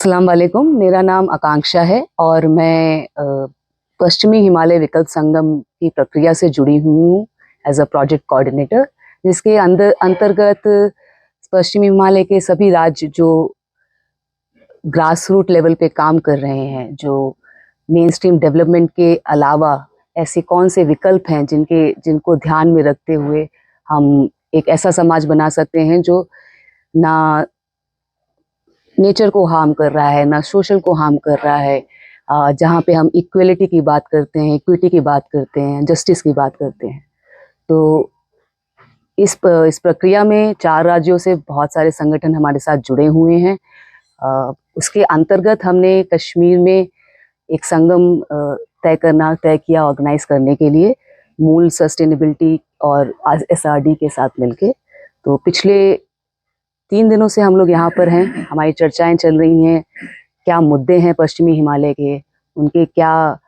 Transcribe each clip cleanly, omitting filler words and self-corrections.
अस्सलाम वालेकुम। मेरा नाम आकांक्षा है और मैं पश्चिमी हिमालय विकल्प संगम की प्रक्रिया से जुड़ी हुई हूँ एज अ प्रोजेक्ट कोऑर्डिनेटर, जिसके अंतर्गत पश्चिमी हिमालय के सभी राज्य जो ग्रास रूट लेवल पे काम कर रहे हैं, जो मेन स्ट्रीम डेवलपमेंट के अलावा ऐसे कौन से विकल्प हैं जिनको ध्यान में रखते हुए हम एक ऐसा समाज बना सकते हैं जो ना नेचर को हार्म कर रहा है, ना सोशल को हार्म कर रहा है, जहाँ पे हम इक्वलिटी की बात करते हैं, इक्विटी की बात करते हैं, जस्टिस की बात करते हैं। तो इस प्रक्रिया में 4 राज्यों से बहुत सारे संगठन हमारे साथ जुड़े हुए हैं। उसके अंतर्गत हमने कश्मीर में एक संगम तय किया ऑर्गेनाइज करने के लिए, मूल सस्टेनेबिलिटी और एसआरडी के साथ मिलके। तो पिछले 3 दिनों से हम लोग यहाँ पर हैं, हमारी चर्चाएं चल रही हैं, क्या मुद्दे हैं पश्चिमी हिमालय के, उनके क्या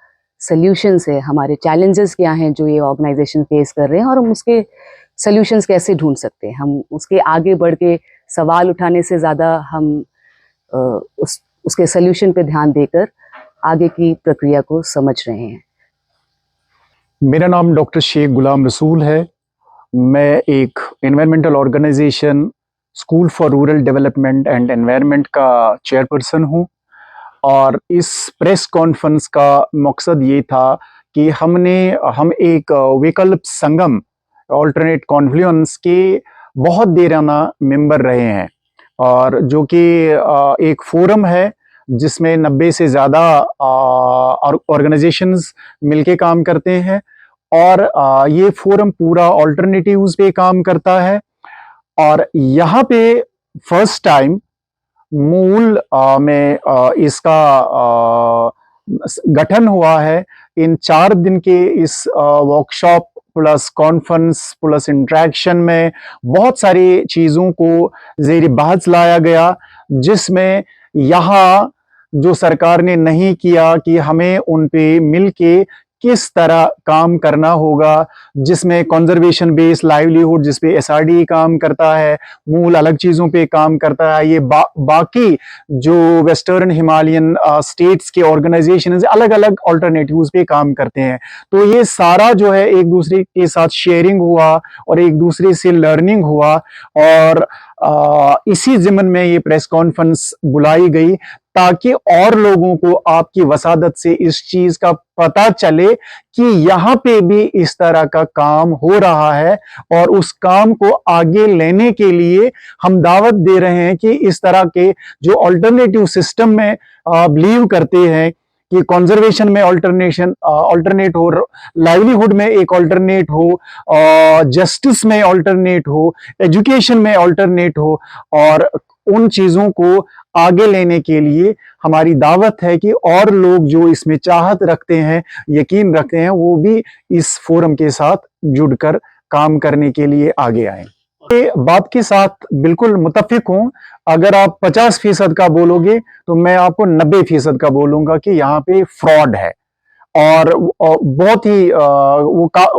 सल्यूशंस है, हमारे चैलेंजेस क्या हैं जो ये ऑर्गेनाइजेशन फेस कर रहे हैं और हम उसके सल्यूशंस कैसे ढूंढ सकते हैं। हम उसके आगे बढ़ के सवाल उठाने से ज़्यादा हम उसके सल्यूशन पे ध्यान देकर आगे की प्रक्रिया को समझ रहे हैं। मेरा नाम डॉक्टर शेख गुलाम रसूल है। मैं एक environmental organisation School for Rural Development and Environment का चेयरपर्सन हूँ और इस प्रेस कॉन्फ्रेंस का मकसद ये था कि हम एक विकल्प संगम ऑल्टरनेट कॉन्फ्लुएंस के बहुत देराना मेंबर रहे हैं और जो कि एक फोरम है जिसमें 90 से ज़्यादा ऑर्गेनाइजेशंस मिलके काम करते हैं और ये फोरम पूरा ऑल्टरनेटिव्स पे काम करता है। और यहाँ पे फर्स्ट टाइम मूल में इसका गठन हुआ है। इन 4 दिन के इस workshop plus conference plus interaction में बहुत सारी चीज़ों को ज़ेर बहस लाया गया, जिसमें यहाँ जो सरकार ने नहीं किया कि हमें उन पे मिलके किस तरह काम करना होगा, जिसमें कंजर्वेशन बेस्ड लाइवलीहुड जिस पे एसआरडी काम करता है, मूल अलग चीज़ों पे काम करता है। ये बाकी जो वेस्टर्न हिमालयन स्टेट्स के ऑर्गेनाइजेशन अलग अलग ऑल्टरनेटिव्स पे काम करते हैं। तो ये सारा जो है एक दूसरे के साथ शेयरिंग हुआ और एक दूसरे से लर्निंग हुआ और इसी ज़िम्न में ये प्रेस कॉन्फ्रेंस बुलाई गई ताकि और लोगों को आपकी वसादत से इस चीज का पता चले कि यहाँ पे भी इस तरह का काम हो रहा है और उस काम को आगे लेने के लिए हम दावत दे रहे हैं कि इस तरह के जो अल्टरनेटिव सिस्टम में बिलीव करते हैं कि कंजर्वेशन में अल्टरनेट हो, लाइवलीहुड में एक अल्टरनेट हो, जस्टिस में अल्टरनेट हो, एजुकेशन में अल्टरनेट हो, और उन चीजों को आगे लेने के लिए हमारी दावत है कि और लोग जो इसमें चाहत रखते हैं, यकीन रखते हैं, वो भी इस फोरम के साथ जुड़कर काम करने के लिए आगे आए। बात के साथ बिल्कुल मुत्तफिक हूं। अगर आप 50% का बोलोगे तो मैं आपको 90% का बोलूंगा कि यहाँ पे फ्रॉड है और बहुत ही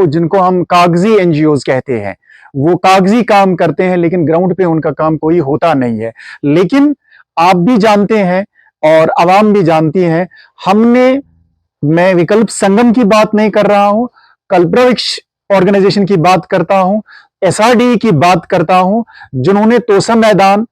जिनको हम कागजी एनजीओज कहते हैं, वो कागजी काम करते हैं लेकिन ग्राउंड पे उनका काम कोई होता नहीं है। लेकिन आप भी जानते हैं और आवाम भी जानती है, मैं विकल्प संगम की बात नहीं कर रहा हूं, कल्पवृक्ष ऑर्गेनाइजेशन की बात करता हूं, एसआरडी की बात करता हूं, जिन्होंने तोसा मैदान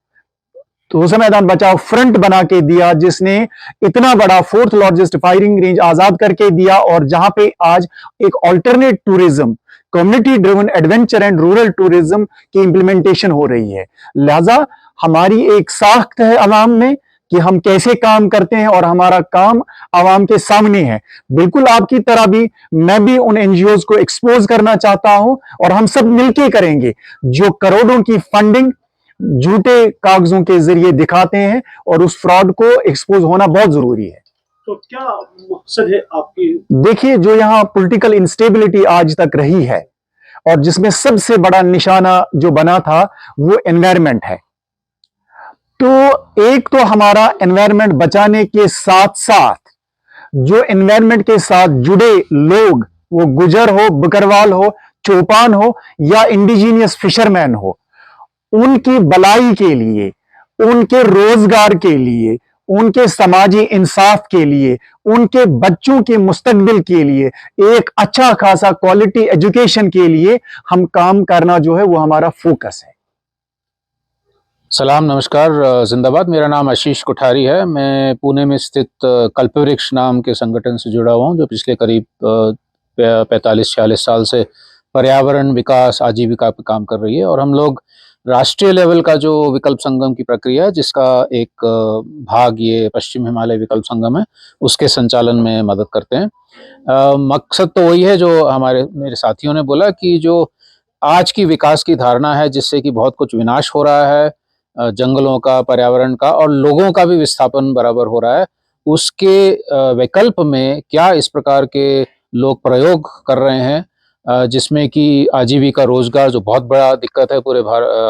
बचाओ फ्रंट बना के दिया, जिसने इतना बड़ा 4th लार्जेस्ट फायरिंग रेंज आजाद करके दिया और जहां पे आज एक alternate tourism, community driven adventure and rural tourism की इंप्लीमेंटेशन हो रही है। लिहाजा हमारी एक साख्त है अवाम में कि हम कैसे काम करते हैं और हमारा काम आवाम के सामने है। बिल्कुल आपकी तरह भी मैं भी उन एनजीओज को एक्सपोज करना चाहता हूं और हम सब मिलके करेंगे जो करोड़ों की फंडिंग झूठे कागजों के जरिए दिखाते हैं, और उस फ्रॉड को एक्सपोज होना बहुत जरूरी है। तो क्या मकसद है आपकी? देखिए, जो यहाँ पॉलिटिकल इंस्टेबिलिटी आज तक रही है और जिसमें सबसे बड़ा निशाना जो बना था वो एनवायरनमेंट है। तो एक तो हमारा एनवायरनमेंट बचाने के साथ साथ जो एनवायरनमेंट के साथ जुड़े लोग, वो गुजर हो, बकरवाल हो, चौपान हो या इंडिजीनियस फिशरमैन हो, उनकी भलाई के लिए, उनके रोजगार के लिए, उनके समाजी इंसाफ के लिए, उनके बच्चों के मुस्तकबिल के लिए, एक अच्छा खासा क्वालिटी एजुकेशन के लिए हम काम करना जो है वो हमारा फोकस है। सलाम, नमस्कार, जिंदाबाद। मेरा नाम आशीष कोठारी है। मैं पुणे में स्थित कल्पवृक्ष नाम के संगठन से जुड़ा हुआ हूँ, जो पिछले करीब 45-46 साल से पर्यावरण विकास आजीविका पे काम कर रही है। और हम लोग राष्ट्रीय लेवल का जो विकल्प संगम की प्रक्रिया है, जिसका एक भाग ये पश्चिम हिमालय विकल्प संगम है, उसके संचालन में मदद करते हैं। मकसद तो वही है जो मेरे साथियों ने बोला, कि जो आज की विकास की धारणा है, जिससे कि बहुत कुछ विनाश हो रहा है, जंगलों का, पर्यावरण का और लोगों का भी विस्थापन बराबर हो रहा है, उसके विकल्प में क्या इस प्रकार के लोग प्रयोग कर रहे हैं, जिसमें कि आजीविका, रोजगार, जो बहुत बड़ा दिक्कत है पूरे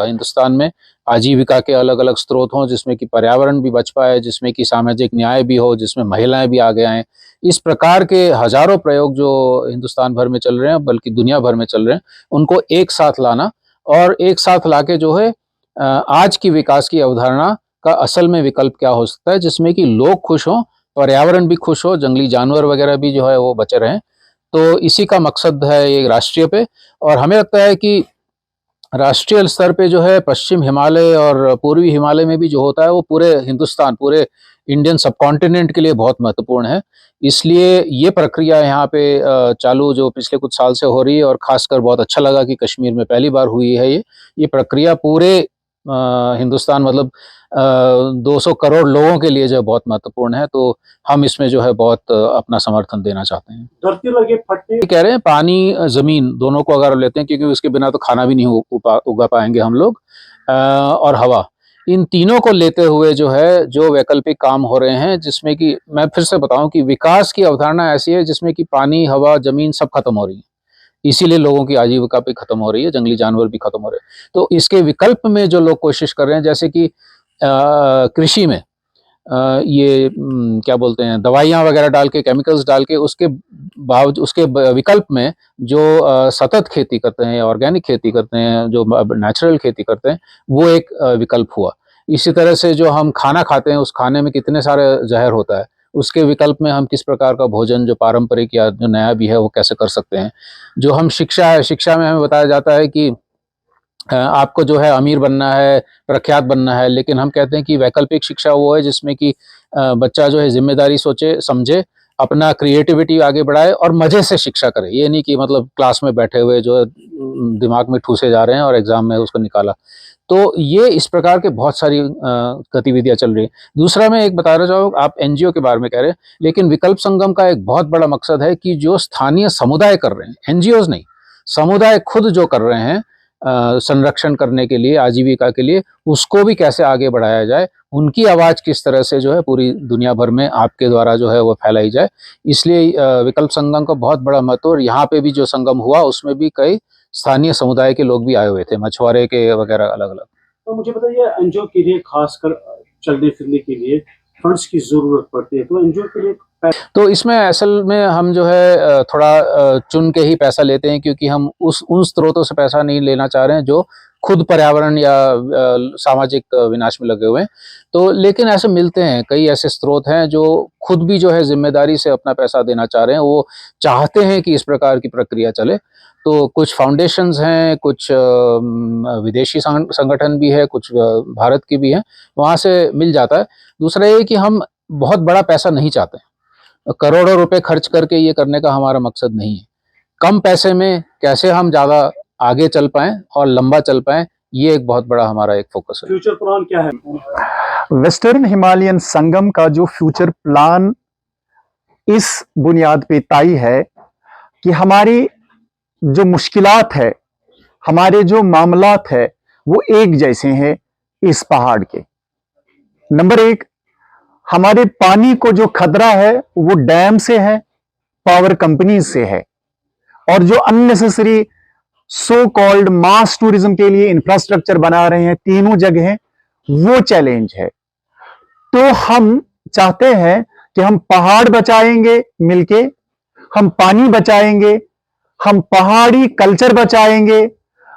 हिंदुस्तान में, आजीविका के अलग अलग स्रोत हों, जिसमें कि पर्यावरण भी बच पाए, जिसमें कि सामाजिक न्याय भी हो, जिसमें महिलाएं भी आगे आएँ। इस प्रकार के हजारों प्रयोग जो हिंदुस्तान भर में चल रहे हैं, बल्कि दुनिया भर में चल रहे हैं, उनको एक साथ लाना और एक साथ लाके जो है आज की विकास की अवधारणा का असल में विकल्प क्या हो सकता है, जिसमें कि लोग खुश हों, पर्यावरण भी खुश हो, जंगली जानवर वगैरह भी जो है वो बचे रहें। तो इसी का मकसद है ये राष्ट्रीय पे। और हमें लगता है कि राष्ट्रीय स्तर पे जो है पश्चिम हिमालय और पूर्वी हिमालय में भी जो होता है, वो पूरे हिंदुस्तान, पूरे इंडियन सबकॉन्टिनेंट के लिए बहुत महत्वपूर्ण है। इसलिए ये प्रक्रिया यहाँ पे चालू जो पिछले कुछ साल से हो रही है, और खासकर बहुत अच्छा लगा कि कश्मीर में पहली बार हुई है ये प्रक्रिया पूरे हिंदुस्तान, मतलब 200 करोड़ लोगों के लिए जो है बहुत महत्वपूर्ण है। तो हम इसमें जो है बहुत अपना समर्थन देना चाहते हैं। धरती लगे फटने कह रहे हैं पानी जमीन दोनों को अगर लेते हैं, क्योंकि उसके बिना तो खाना भी नहीं उगा पाएंगे हम लोग, और हवा, इन तीनों को लेते हुए जो है जो वैकल्पिक काम हो रहे हैं, जिसमें कि मैं फिर से बताऊं कि विकास की अवधारणा ऐसी है जिसमें कि पानी, हवा, जमीन सब खत्म हो रही है, इसीलिए लोगों की आजीविका भी खत्म हो रही है, जंगली जानवर भी खत्म हो रहे हैं। तो इसके विकल्प में जो लोग कोशिश कर रहे हैं, जैसे कि कृषि में ये क्या बोलते हैं, दवाइयाँ वगैरह डाल के, केमिकल्स डाल के, उसके विकल्प में जो सतत खेती करते हैं, ऑर्गेनिक खेती करते हैं, जो नेचुरल खेती करते हैं, वो एक विकल्प हुआ। इसी तरह से जो हम खाना खाते हैं, उस खाने में कितने सारे जहर होता है, उसके विकल्प में हम किस प्रकार का भोजन, जो पारंपरिक या जो नया भी है, वो कैसे कर सकते हैं। जो हम शिक्षा है, शिक्षा में हमें बताया जाता है कि आपको जो है अमीर बनना है, प्रख्यात बनना है, लेकिन हम कहते हैं कि वैकल्पिक शिक्षा वो है जिसमें कि बच्चा जो है जिम्मेदारी सोचे समझे, अपना क्रिएटिविटी आगे बढ़ाए और मजे से शिक्षा करे। ये नहीं कि मतलब क्लास में बैठे हुए जो है दिमाग में ठूसे जा रहे हैं और एग्जाम में उसको निकाला। तो ये इस प्रकार के बहुत सारी गतिविधियां चल रही है। दूसरा मैं एक बताना चाहूँगा, आप एनजीओ के बारे में कह रहे हैं, लेकिन विकल्प संगम का एक बहुत बड़ा मकसद है कि जो स्थानीय समुदाय कर रहे हैं, एनजीओज नहीं, समुदाय खुद जो कर रहे हैं संरक्षण करने के लिए, आजीविका के लिए, उसको भी कैसे आगे बढ़ाया जाए, उनकी आवाज़ किस तरह से जो है पूरी दुनिया भर में आपके द्वारा जो है वो फैलाई जाए। इसलिए विकल्प संगम का बहुत बड़ा महत्व। और यहाँ पे भी जो संगम हुआ, उसमें भी कई स्थानीय समुदाय के लोग भी आए हुए थे, मछुआरे के वगैरह अलग अलग। तो मुझे बताइए, एनजीओ के लिए खासकर चलने फिरने के लिए फंड्स की जरूरत पड़ती है, तो एनजीओ के लिए तो इसमें असल में हम जो है थोड़ा चुन के ही पैसा लेते हैं, क्योंकि हम उन स्रोतों से पैसा नहीं लेना चाह रहे हैं जो खुद पर्यावरण या सामाजिक विनाश में लगे हुए हैं। तो लेकिन ऐसे मिलते हैं, कई ऐसे स्रोत हैं जो खुद भी जो है जिम्मेदारी से अपना पैसा देना चाह रहे हैं, वो चाहते हैं कि इस प्रकार की प्रक्रिया चले। तो कुछ फाउंडेशंस हैं, कुछ विदेशी संगठन भी है, कुछ भारत की भी हैं, वहाँ से मिल जाता है। दूसरा ये कि हम बहुत बड़ा पैसा नहीं चाहते, करोड़ों रुपए खर्च करके ये करने का हमारा मकसद नहीं है। कम पैसे में कैसे हम ज़्यादा आगे चल पाएँ और लंबा चल पाएँ, ये एक बहुत बड़ा हमारा एक फोकस है। फ्यूचर प्लान क्या है? वेस्टर्न हिमालयन संगम का जो फ्यूचर प्लान इस बुनियाद पे तय है कि हमारी जो मुश्किलात है, हमारे जो मामलात है, वो एक जैसे हैं इस पहाड़ के। नंबर एक, हमारे पानी को जो खतरा है वो डैम से है, पावर कंपनीज से है, और जो अननेसेसरी सो कॉल्ड मास टूरिज्म के लिए इंफ्रास्ट्रक्चर बना रहे हैं तीनों जगह, वो चैलेंज है। तो हम चाहते हैं कि हम पहाड़ बचाएंगे मिलके, हम पानी बचाएंगे, हम पहाड़ी कल्चर बचाएंगे,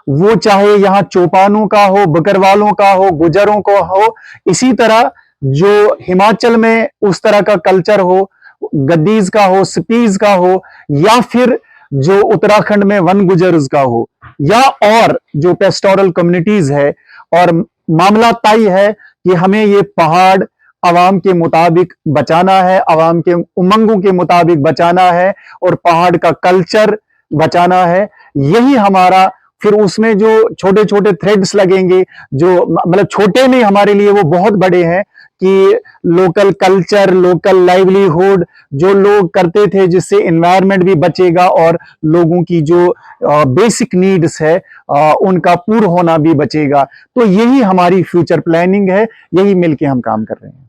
वो चाहे यहां चौपानों का हो, बकरवालों का हो, गुजरों का हो, इसी तरह जो हिमाचल में उस तरह का कल्चर हो, गद्दीज का हो, स्पीज का हो, या फिर जो उत्तराखंड में वन गुजर्स का हो, या और जो पेस्टोरल कम्युनिटीज है। और मामला तय है कि हमें ये पहाड़ आवाम के मुताबिक बचाना है, आवाम के उमंगों के मुताबिक बचाना है, और पहाड़ का कल्चर बचाना है। यही हमारा, फिर उसमें जो छोटे छोटे थ्रेड्स लगेंगे, जो मतलब छोटे नहीं, हमारे लिए वो बहुत बड़े हैं, कि लोकल कल्चर, लोकल लाइवलीहुड जो लोग करते थे, जिससे एनवायरनमेंट भी बचेगा और लोगों की जो बेसिक नीड्स है उनका पूर्ण होना भी बचेगा। तो यही हमारी फ्यूचर प्लानिंग है, यही मिलके हम काम कर रहे हैं।